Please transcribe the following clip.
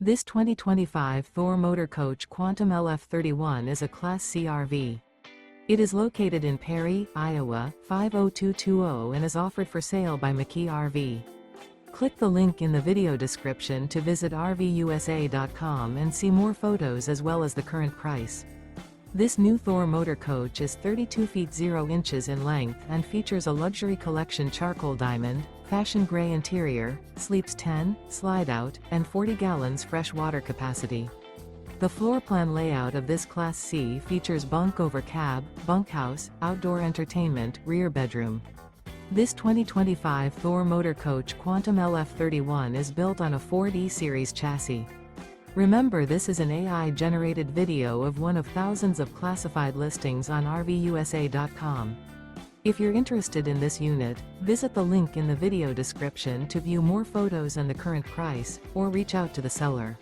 This 2025 Thor Motor Coach Quantum LF31 is a Class C RV. It is located in Perry, Iowa, 50220 and is offered for sale by McKee RV. Click the link in the video description to visit RVUSA.com and see more photos as well as the current price. This new Thor Motor Coach is 32 feet 0 inches in length and features a luxury collection charcoal diamond, fashion gray interior, sleeps 10, slide-out, and 40 gallons fresh water capacity. The floor plan layout of this Class C features bunk over cab, bunkhouse, outdoor entertainment, rear bedroom. This 2025 Thor Motor Coach Quantum LF31 is built on a Ford E-Series chassis. Remember, this is an AI-generated video of one of thousands of classified listings on RVUSA.com. If you're interested in this unit, visit the link in the video description to view more photos and the current price, or reach out to the seller.